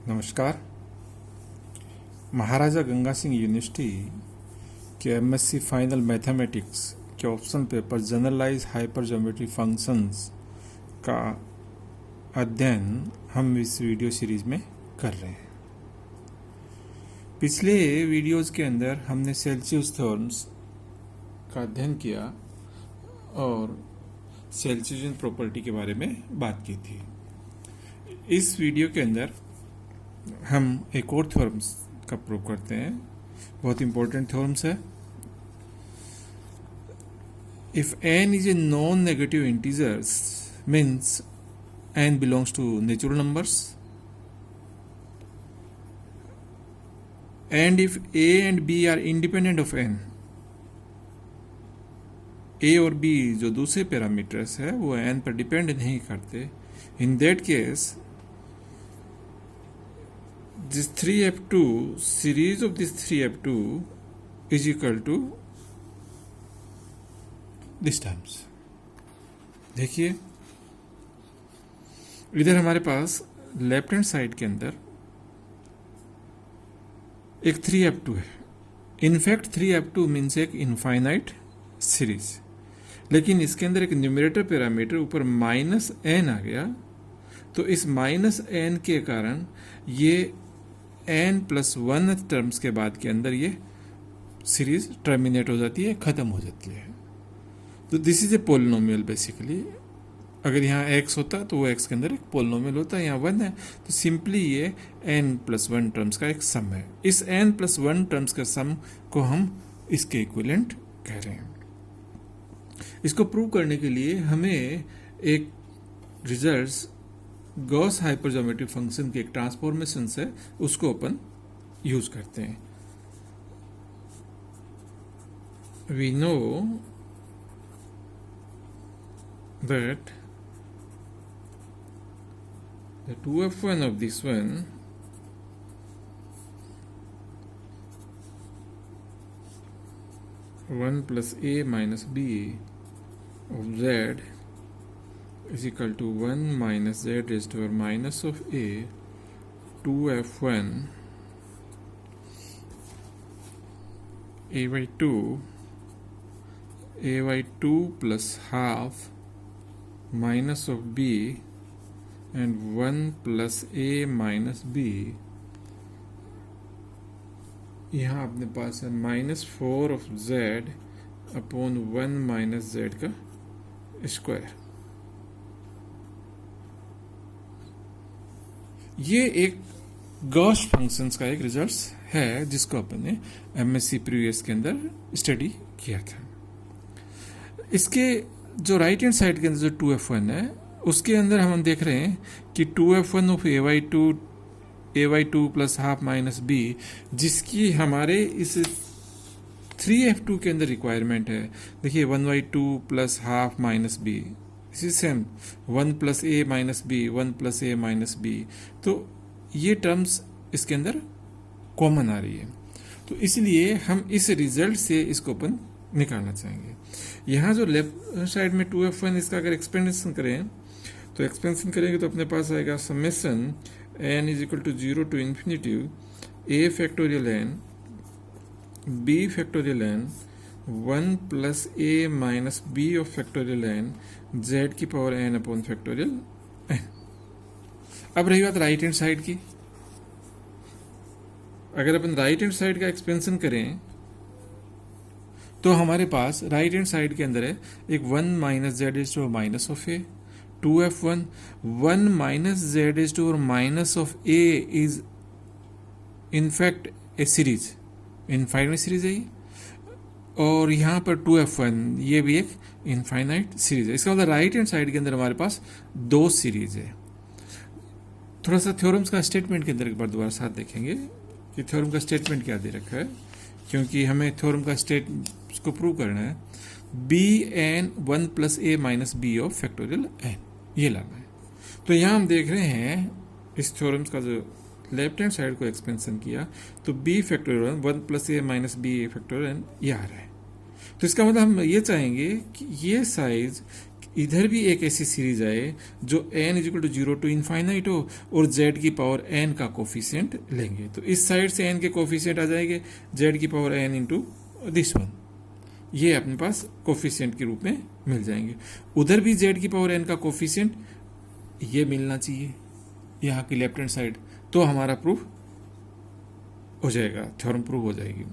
नमस्कार। महाराजा गंगा सिंह यूनिवर्सिटी के MSc final mathematics के option paper generalise hyper geometry functions का अध्ययन हम इस वीडियो सीरीज में कर रहे हैं। पिछले वीडियोज़ के अंदर हमने सेल्सियस थ्योरम्स का अध्ययन किया और सेल्सियन प्रॉपर्टी के बारे में बात की थी। इस वीडियो के अंदर हम एक और थ्योरम्स का प्रूव करते हैं। बहुत इंपॉर्टेंट थ्योरम्स है। If n is a non negative integers means n belongs to natural numbers and if a and b are independent of n, a और b जो दूसरे पैरामीटर्स है वो n पर डिपेंड नहीं करते, in that case this 3f2 series of this 3f2 is equal to this terms। देखिए इधर हमारे पास लेफ्ट हैंड साइड के अंदर एक 3f2 है। इनफैक्ट 3f2 मीन्स एक इनफाइनाइट सीरीज, लेकिन इसके अंदर एक न्यूमरेटर पैरामीटर ऊपर -n आ गया, तो इस -n के कारण ये n+1 टर्म्स के बाद के अंदर ये सीरीज टर्मिनेट हो जाती है, ख़त्म हो जाती है। तो this is a polynomial basically. अगर यहाँ x होता तो वो x के अंदर एक पोलिनोमियल होता है, यहाँ 1 है, तो सिंपली ये n+1 टर्म्स का एक सम है। इस n+1 टर्म्स का सम को हम इसके इक्विवेलेंट कह रहे हैं। इसको प्रूव करने के लिए हमें एक रिजल्ट्स गॉस हाइपरज्योमेट्रिक फंक्शन के एक ट्रांसफॉर्मेशन है, उसको अपन यूज करते हैं। We know that the 2f1 of this one (1 plus a minus b) of z is equal to 1 minus z raised to the minus of a 2f1 a by 2 plus half minus of b and 1 plus a minus b। यहाँ अपने पास है -4 of z upon 1 minus z का square. ये एक Gauss functions का एक result है जिसको अपन ने एमएससी प्रीवियस के अंदर स्टडी किया था। इसके जो राइट हैंड साइड के अंदर जो 2f1 है उसके अंदर हम देख रहे हैं कि 2f1 of a/2 plus half minus b, जिसकी हमारे इस 3f2 के अंदर रिक्वायरमेंट है। देखिए 1/2 प्लस हाफ माइनस b, इसी same 1 plus a minus b, 1 plus a minus b, तो ये टर्म्स इसके अंदर कॉमन आ रही है। तो इसलिए हम इस रिजल्ट से इसको अपन निकालना चाहेंगे। यहाँ जो लेफ्ट साइड में 2f1 इसका अगर एक्सपेंशन करें तो एक्सपेंशन करेंगे तो अपने पास आएगा summation n is equal to 0 to infinity a factorial n b factorial n 1 plus a minus b of factorial n z की power n upon factorial n। अब रही बात राइट हैंड साइड की। अगर अपन राइट हैंड साइड का expansion करें तो हमारे पास राइट हैंड साइड के अंदर है एक 1 minus z is to minus of a 2f1 1 minus z is to minus of a is in fact a series, infinite series है ये। और यहाँ पर 2f1 ये भी एक इनफाइनाइट सीरीज है। इसका मतलब राइट हैंड साइड के अंदर हमारे पास दो सीरीज है। थोड़ा सा थ्योरम्स का स्टेटमेंट के अंदर एक बार दोबारा साथ देखेंगे कि थ्योरम का स्टेटमेंट क्या दे रखा है, क्योंकि हमें थ्योरम का स्टेट को प्रूव करना है। B n 1 plus a minus b of factorial n, ये लाना है। तो यहाँ हम देख रहे हैं इस थ्योरम्स का जो लेफ्ट हैंड साइड को एक्सपेंशन किया तो B factorial 1 plus a minus B A factorial n ये आ रहा है। तो इसका मतलब हम ये चाहेंगे कि ये साइज इधर भी एक ऐसी सीरीज आए जो n is equal to 0 to infinite हो और z की पावर n का कोफिशिएंट लेंगे, तो इस साइड से n के कोफिशिएंट आ जाएंगे z की power n into this one, ये अपने पास कोफिशिएंट के रूप में मिल जाएंगे। उधर भी z की पावर n का कोफिशिएंट ये मिलना चाहिए यहाँ की लेफ्ट हैंड साइड, तो हमारा प्रूफ हो जाएगा, थ्योरम प्रूव हो जाएगी।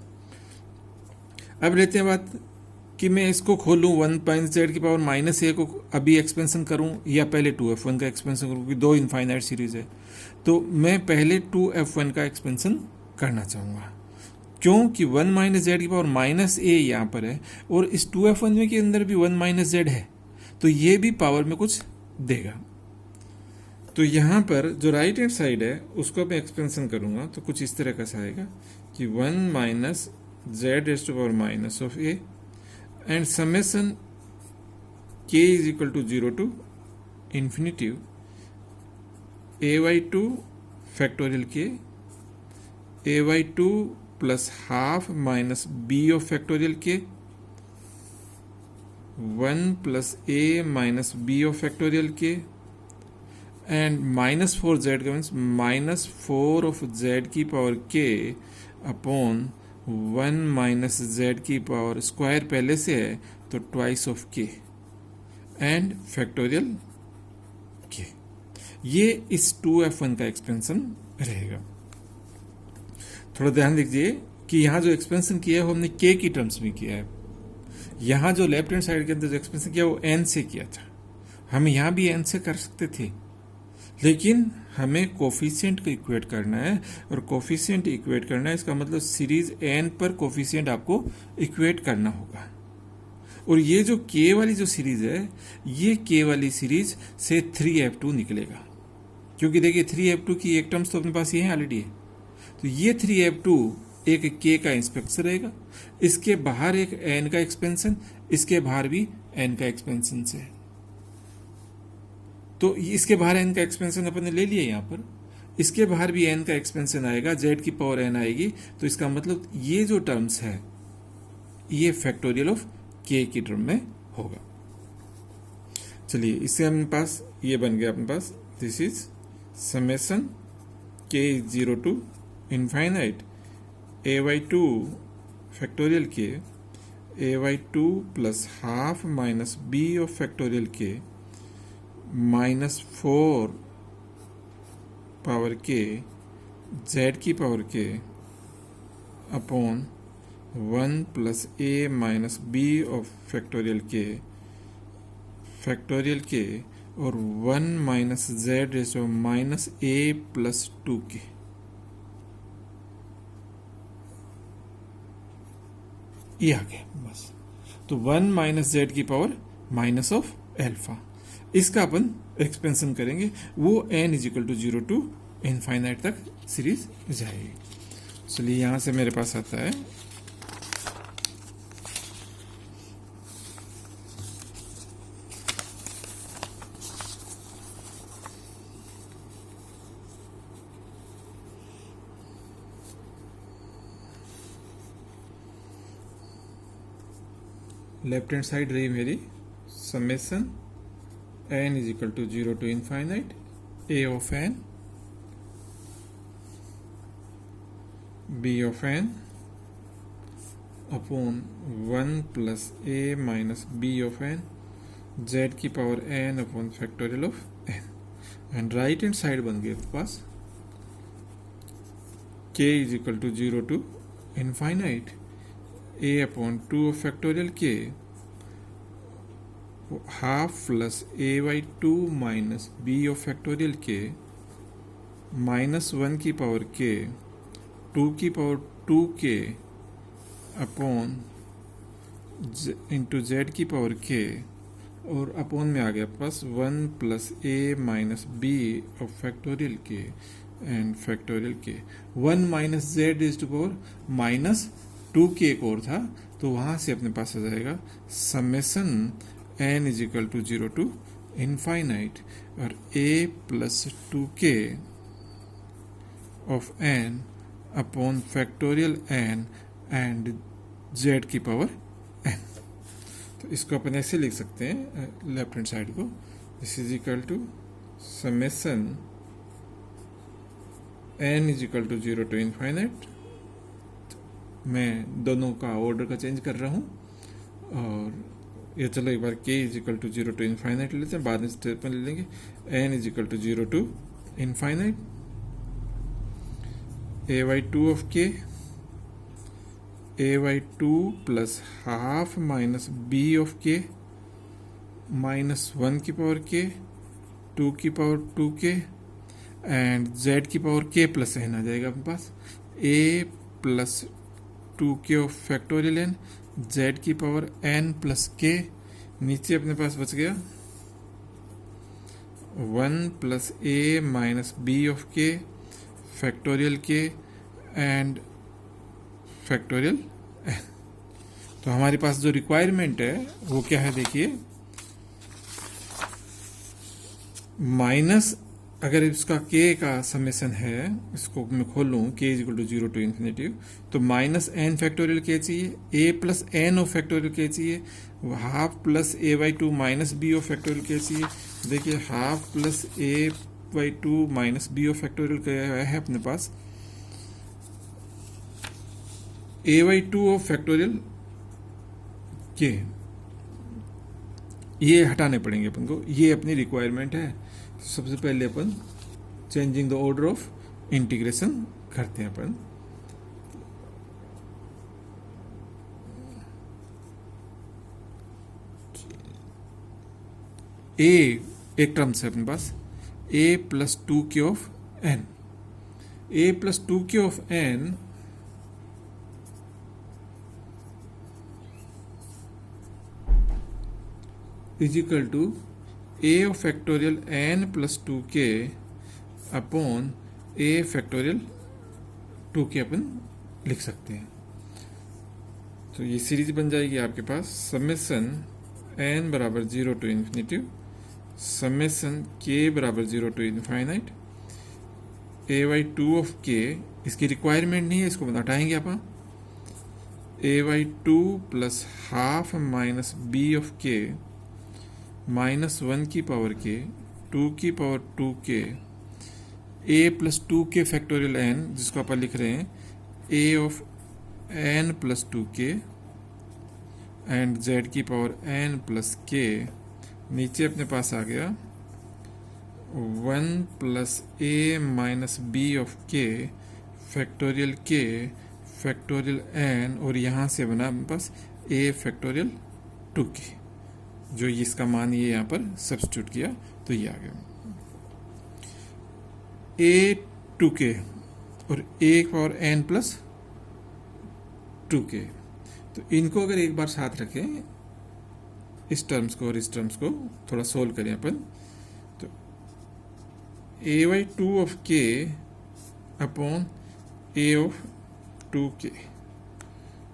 अब लेते हैं बात कि मैं इसको खोलूं 1 माइनस जेड की पावर माइनस ए को अभी एक्सपेंशन करूं या पहले 2f1 का एक्सपेंशन करूं, क्योंकि दो इनफाइनाइट सीरीज है। तो मैं पहले 2f1 का एक्सपेंशन करना चाहूँगा, क्योंकि 1 माइनस जेड की पावर माइनस ए यहाँ पर है और इस 2f1 में के अंदर भी 1 माइनस जेड है, तो ये भी पावर में कुछ देगा। तो यहाँ पर जो राइट हैंड साइड है उसको मैं एक्सपेंशन करूँगा तो कुछ इस तरह का सा आएगा कि 1 minus z raise to power minus of a and summation k is equal to 0 to infinity a/2 factorial k a/2 plus half minus b of factorial k 1 plus a minus b of factorial k and minus 4z का means minus 4 of z की power k upon 1 minus z की power square पहले से है तो twice of k and factorial k। ये इस 2f1 का एक्सपेंशन रहेगा। थोड़ा ध्यान दीजिए कि यहाँ जो एक्सपेंशन किया है वो हमने k की टर्म्स में किया है। यहाँ जो लेफ्ट हैंड साइड के अंदर जो एक्सपेंशन किया वो n से किया था, हम यहाँ भी n से कर सकते थे, लेकिन हमें कोफिशिएंट को इक्वेट करना है और कोफिशिएंट इक्वेट करना है, इसका मतलब सीरीज n पर कोफिशिएंट आपको इक्वेट करना होगा। और ये जो k वाली जो सीरीज है, ये k वाली सीरीज से 3f2 निकलेगा, क्योंकि देखिए 3f2 की एक टर्म्स तो अपने पास ये है ऑलरेडी है, तो ये 3f2 एक k का इंस्पेक्शन रहेगा, इसके बाहर एक n का एक्सपेंशन, इसके बाहर भी n का एक्सपेंशन से, तो इसके बाहर n का एक्सपेंशन अपन ने ले लिया यहाँ पर, इसके बाहर भी n का एक्सपेंशन आएगा, z की पावर n आएगी, तो इसका मतलब ये जो टर्म्स है ये फैक्टोरियल ऑफ k की टर्म में होगा। चलिए इससे अपने पास ये बन गया, अपने पास this is summation k is 0 to infinite a/2 factorial k a/2 plus half minus b of factorial k minus 4 power k z की power k upon 1 plus a minus b of factorial k और 1 minus z ratio minus a plus 2k। ये आ गया बस। तो 1 minus z की power minus of alpha, इसका अपन एक्सपेंशन करेंगे, वो n is equal to 0 to infinite तक सीरीज जाएगी। चलिए यहाँ से मेरे पास आता है लेफ्ट हैंड साइड रही मेरी summation n is equal to 0 to infinite a of n b of n upon 1 plus a minus b of n z की power n upon factorial of n and right hand side बन गई आपके पास k is equal to 0 to infinite a upon 2 of factorial k half plus a/2 minus b of factorial k minus 1 की power k 2 की power 2k upon into z की power k और upon में आ गया पास 1 plus a minus b of factorial k and factorial k 1 minus z is to power minus 2k एक और था, तो वहाँ से अपने पास आ जाएगा summation n is equal to 0 to infinite और a plus 2k of n upon factorial n and z की पावर n। तो इसको अपन ऐसे लिख सकते हैं लेफ्ट हैंड साइड को, this is equal to summation n is equal to 0 to infinite. मैं दोनों का ऑर्डर का चेंज कर रहा हूँ, और ये चलो एक बार k is equal to 0 to infinite लेते हैं, बाद में स्टेप में ले लेंगे n is equal to 0 to infinite a/2 of k a/2 plus half minus b of k minus 1 की पावर k 2 की पावर 2k एंड z की पावर k प्लस n आ जाएगा अपने पास a plus 2k of factorial n, z की power n plus k, नीचे अपने पास बच गया 1 plus a minus b of k factorial k and factorial n। तो हमारे पास जो रिक्वायरमेंट है वो क्या है, देखिए माइनस, अगर इसका k का समेसन है, इसको मैं खोल लूँ k is equal to 0 to infinity, तो माइनस n फैक्टोरियल k चाहिए, a plus n of factorial k चाहिए, half plus a/2 minus b of factorial k चाहिए। देखिए half plus a/2 minus b of factorial k है अपने पास, a/2 of factorial k, ये हटाने पड़ेंगे अपन को, ये अपनी रिक्वायरमेंट है। सबसे पहले अपन changing the order of integration करते हैं अपन। a एक टर्म है अपने पास a plus 2k of n, a plus 2k of n is equal to a of factorial n plus 2k upon a factorial 2k अपन लिख सकते हैं। तो ये सीरीज बन जाएगी आपके पास समेसन n बराबर 0 टू इन्फिनिटी समेसन k बराबर 0 to infinite a/2 of k, इसकी रिक्वायरमेंट नहीं है, इसको हटाएंगे अपन, a/2 plus half minus b of k minus 1 की पावर k 2 की power 2k a plus 2k factorial n, जिसको अपन लिख रहे हैं a of n plus 2k and z की पावर n प्लस k, नीचे अपने पास आ गया 1 plus a minus b of k factorial k factorial n, और यहाँ से बना अपने पास a फैक्टोरियल 2k, जो इसका मान ये यहाँ पर सब्स्टिट्यूट किया तो ये आ गया a 2k और a power n plus 2k। तो इनको अगर एक बार साथ रखें, इस टर्म्स को और इस टर्म्स को थोड़ा सोल्व करें अपन, तो a/2 of k upon a of 2k,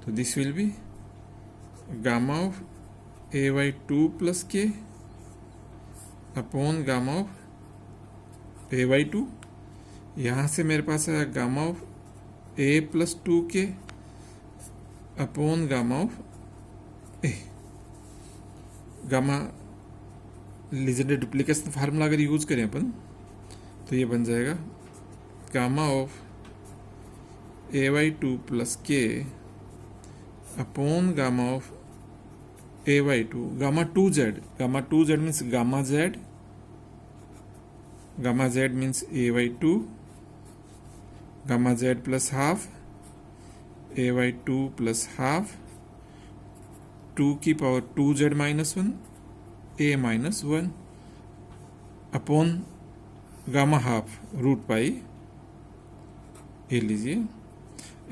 तो this will be gamma of a/2 plus k upon gamma of a/2, यहाँ से मेरे पास है gamma of a plus 2k upon gamma of a। Gamma Legender duplication formula अगर use करें अपन तो ये बन जाएगा gamma of a/2 plus k upon gamma of a/2 gamma 2z means gamma z means a/2 gamma z plus half a/2 plus half 2 की power 2z minus 1 a minus 1 upon gamma half root pi, ये लीजिए।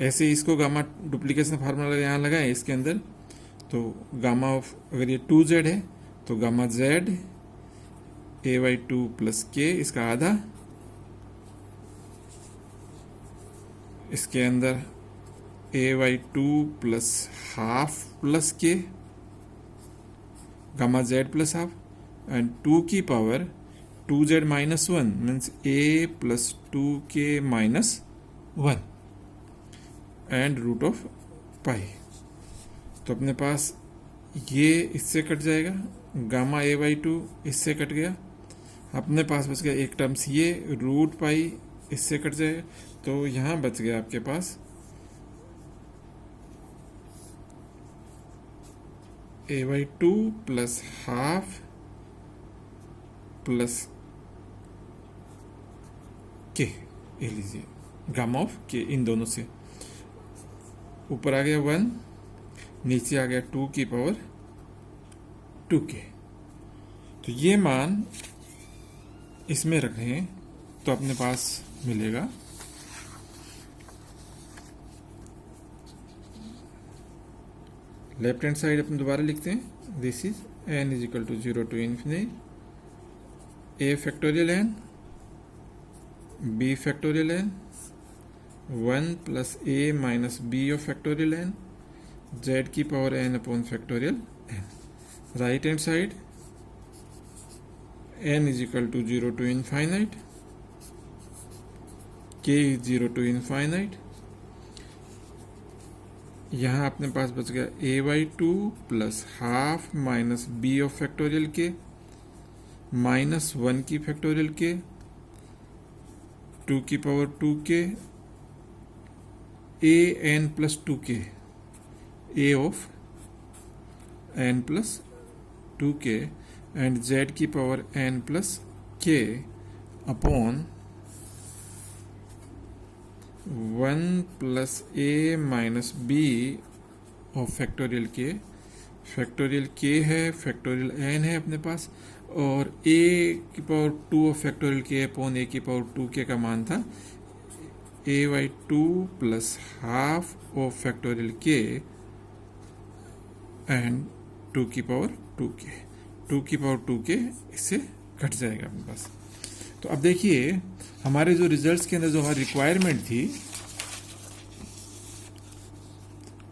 ऐसे ही इसको gamma duplication formula यहाँ लगाएं इसके अंदर, तो गामा ऑफ, अगर ये 2z है तो gamma z a/2 plus k, इसका आधा, इसके अंदर a/2 plus half plus k gamma z plus half and 2 की power 2z minus 1 means a plus 2k minus 1 and root of pi. तो अपने पास ये इससे कट जाएगा, गामा ए बाई टू इससे कट गया, अपने पास बच गया एक टर्म्स ये रूट पाई इससे कट जाएगा, तो यहाँ बच गया आपके पास a by two plus half plus k, ये लीजिए गामा ऑफ के, इन दोनों से ऊपर आ गया 1, नीचे आ गया 2 की पावर 2k। तो ये मान इसमें रखें तो अपने पास मिलेगा लेफ्ट हैंड साइड अपन दोबारा लिखते हैं, this is n is equal to 0 to infinity a factorial n b factorial n 1 plus a minus b of factorial n z की power n upon factorial n। Right hand side n is equal to 0 to infinite k is 0 to infinite. यहाँ अपने पास बच गया a by two plus half minus b of factorial k minus 1 की factorial k 2 की power 2k a n plus 2k a of n plus 2k and z की power n plus k upon 1 plus a minus b of factorial के है, factorial n है अपने पास, और a की power 2 of factorial के upon a की power 2k का मान था a by two plus half of factorial के एंड 2 की पावर 2 की पावर 2k इससे कट जाएगा अपने पास। तो अब देखिए हमारे जो रिजल्ट्स के अंदर जो हमारी रिक्वायरमेंट थी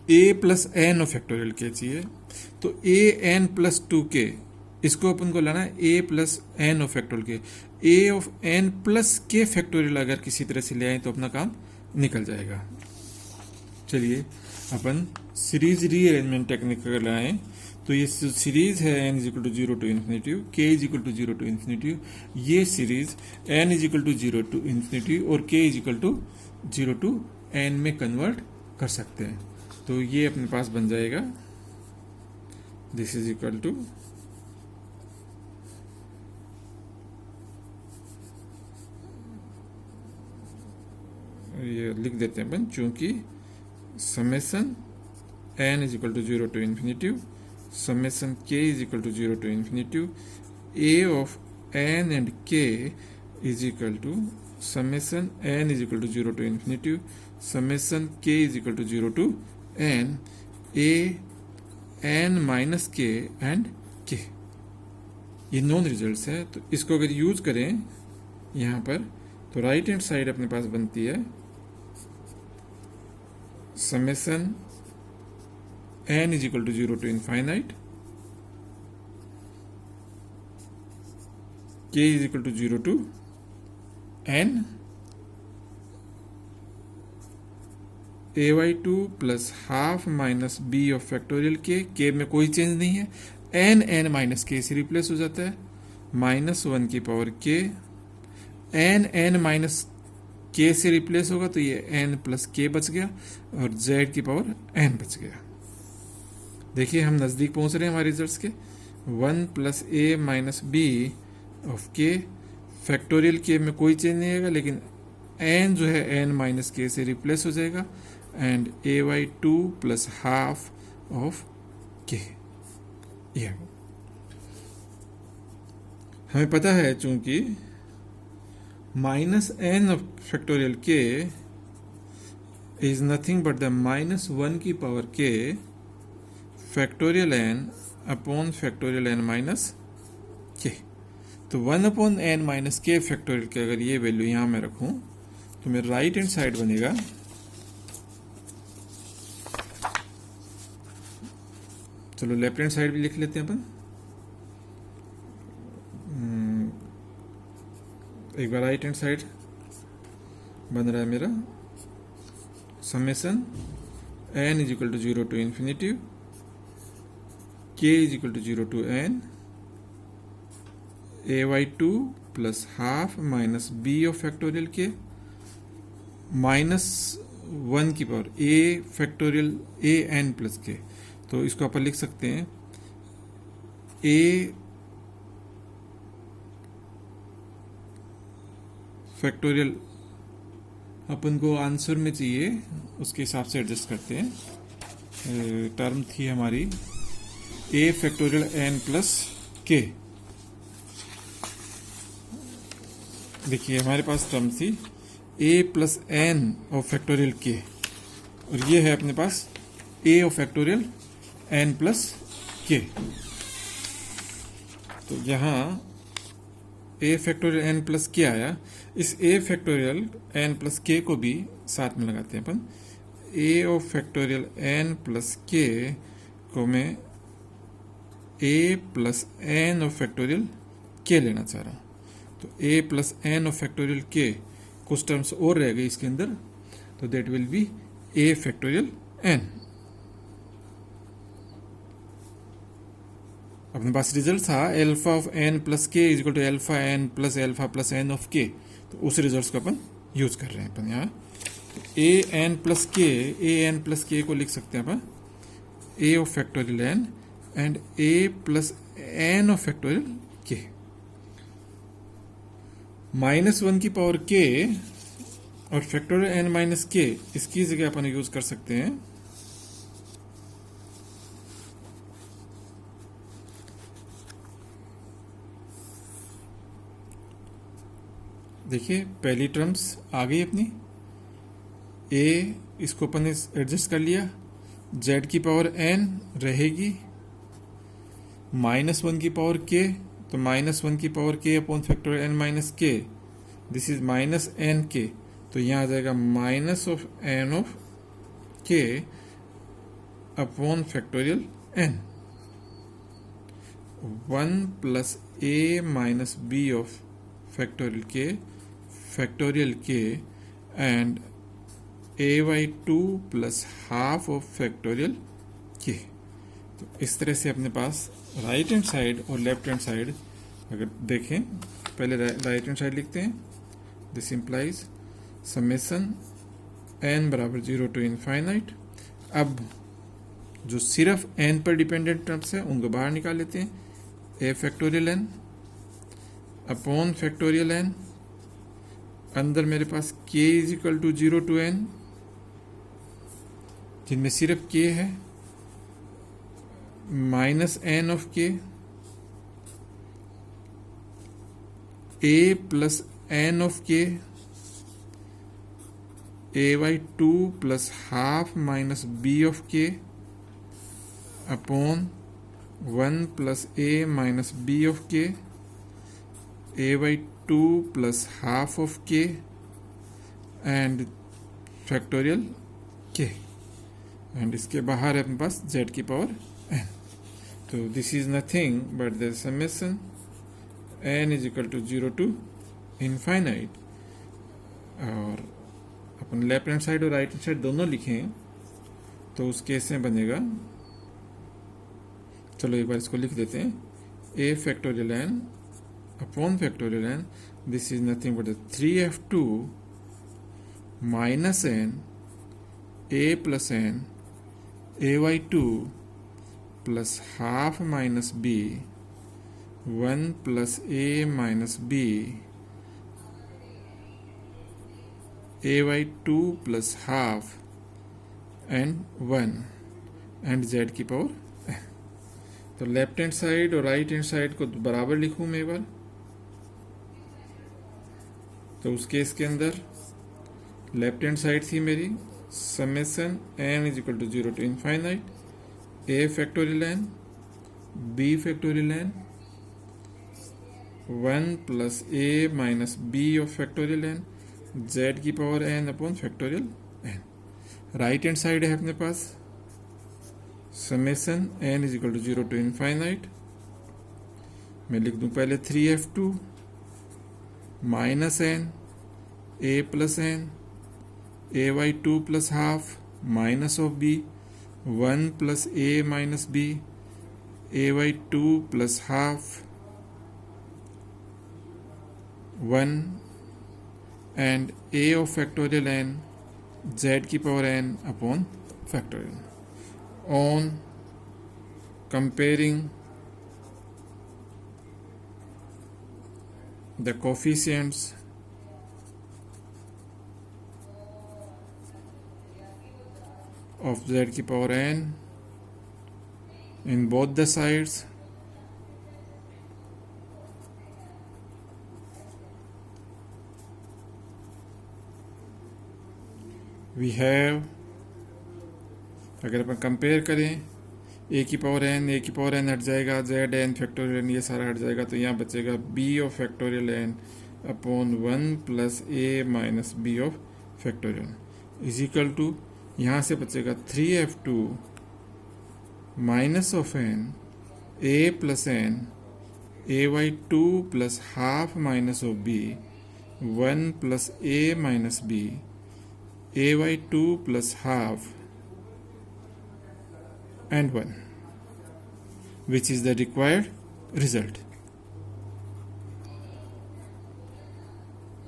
a plus n of factorial k चाहिए, तो a n प्लस 2k इसको अपन को लाना है a plus n of factorial k, a of n plus k factorial अगर किसी तरह से ले आए तो अपना काम निकल जाएगा। चलिए अपन सीरीज रीअरेंजमेंट टेक्निक अगर लाएं तो ये सीरीज है n is equal to 0 to infinity, k is equal to 0 to infinity, ये series n is equal to 0 to infinity और k is equal to 0 to n में कन्वर्ट कर सकते हैं। तो ये अपने पास बन जाएगा दिस इज इक्वल टू ये लिख देते हैं अपन, चूंकि summation n is equal to 0 to infinity summation k is equal to 0 to infinity, a of n and k is equal to summation n is equal to 0 to infinity, summation k is equal to 0 to n, a n minus k and k। ये non results है, तो इसको अगर use करें यहाँ पर तो right hand side अपने पास बनती है summation n is equal to 0 to infinite, k is equal to 0 to n, a by 2 plus half minus b of factorial k में कोई चेंज नहीं है, n माइनस k से रिप्लेस हो जाता है, माइनस 1 की power k, n minus k से रिप्लेस होगा तो ये n प्लस k बच गया और z की पावर n बच गया। देखिए हम नज़दीक पहुंच रहे हैं हमारे रिजल्ट्स के, 1 plus a minus b of k, factorial k में कोई चेंज नहीं आएगा लेकिन n जो है n माइनस के से रिप्लेस हो जाएगा and a by two plus half of के। यह हमें पता है चूंकि माइनस n ऑफ फैक्टोरियल के is nothing but the minus 1 की पावर के factorial n upon factorial n minus के। तो 1 अपॉन n माइनस के फैक्टोरियल के अगर ये वैल्यू यहां मैं रखूं तो मेरा राइट हैंड साइड बनेगा चलो लेफ्ट हैंड साइड भी लिख लेते हैं अपन, एक बार राइट हैंड साइड बन रहा है मेरा summation n is equal to 0 to infinity k is equal to 0 to n ay2 plus half minus b of factorial k minus 1 की power a factorial a n plus k। तो इसको अपन लिख सकते हैं a फैक्टोरियल अपन को answer में चाहिए, उसके हिसाब से एडजस्ट करते हैं। टर्म थी हमारी a factorial n plus k। देखिए हमारे पास टर्म थी a plus n of factorial k, और ये है अपने पास a of factorial n plus k। तो यहाँ a factorial n plus k आया, इस a factorial n plus k को भी साथ में लगाते हैं अपन। a of factorial n plus k को मैं a plus n of factorial k लेना चाह रहा हूँ। तो a plus n of factorial k कुछ टर्म्स और रह गए इसके अंदर, तो that will be a factorial n। अपने पास रिजल्ट था alpha of n plus k is equal to alpha plus n of k। तो उस रिजल्ट को अपन यूज कर रहे हैं अपन यहाँ। a n प्लस के को लिख सकते हैं अपन a of factorial n and a plus n of factorial k। -1 की पावर k और फैक्टोरियल n माइनस k, इसकी जगह अपन यूज कर सकते हैं देखिए पहली टर्म्स आ गई अपनी a, इसको अपन ने एडजस्ट कर लिया, z की पावर n रहेगी, -1 की पावर k, तो -1 की power k upon factorial n minus k, this is minus n k। तो यहाँ आ जाएगा minus of n of k upon factorial n, 1 plus a minus b of factorial k and ay2 plus half of factorial k। तो इस तरह से अपने पास right hand side और left hand side अगर देखें, पहले राइट हैंड साइड लिखते हैं, दिस इंप्लाइज समेसन n बराबर 0 टू इनफाइनाइट। अब जो सिर्फ n पर डिपेंडेंट टर्म्स है उनको बाहर निकाल लेते हैं, a factorial n upon factorial n, अंदर मेरे पास k is equal to 0 to n, जिनमें सिर्फ k है, minus n of k, a plus n of k, ay2 plus half minus b of k upon 1 plus a minus b of k, ay2 plus half of k and factorial k, and इसके बाहर है अपने पास z की power n। तो this is nothing but the summation n is equal to 0 to infinite. और अपन left hand side और राइट हैंड साइड दोनों लिखें तो उस केस में बनेगा, चलो एक बार इसको लिख देते हैं, a factorial n upon factorial n, this is nothing but 3f2 minus n a plus n ay2 plus half minus b 1 plus a minus b ay2 plus half and 1 and z की power. तो left hand side और right hand side को बराबर लिखूं मैं एक बार, तो उस केस के अंदर लेफ्ट हैंड साइड थी मेरी summation n is equal to 0 to infinite a factorial n b factorial n 1 plus a minus b of factorial n z की power n upon factorial n। Right hand side है अपने पास summation n is equal to 0 to infinite, मैं लिख दूं पहले 3f2 minus n a plus n ay2 plus half minus of b 1 plus a minus b ay2 plus half 1 and a of factorial n z की power n upon factorial on comparing the coefficients of z की power n in both the sides we have, अगर अपन compare करें ए की power N हट जाएगा, Z N factorial n ये सारा हट जाएगा, तो यहाँ बचेगा b of factorial n upon 1 plus a minus b of factorial is equal to, यहाँ से बचेगा 3f2 minus of n a plus n ay2 plus half minus of b 1 plus a minus b ay2 plus half and 1, which is the required result,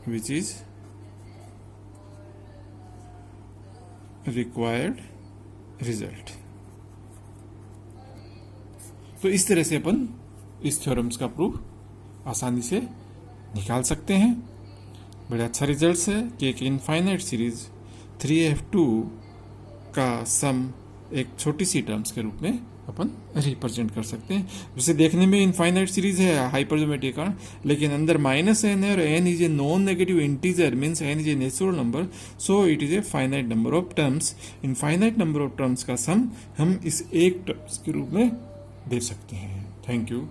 which is required result. तो इस तरह से अपन इस theorems का proof आसानी से निकाल सकते हैं। बड़ा अच्छा रिजल्ट है कि एक इनफाइनाइट सीरीज 3f2 का सम एक छोटी सी टर्म्स के रूप में अपन रिप्रेजेंट कर सकते हैं। वैसे देखने में इनफाइनाइट सीरीज है हाइपरजोमेट्रिक कारण, लेकिन अंदर माइनस एन है और n is a non negative integer, means n is a natural number, so it is a finite number of terms. Infinite number of terms का सम हम इस एक टर्म्स के रूप में दे सकते हैं। Thank you.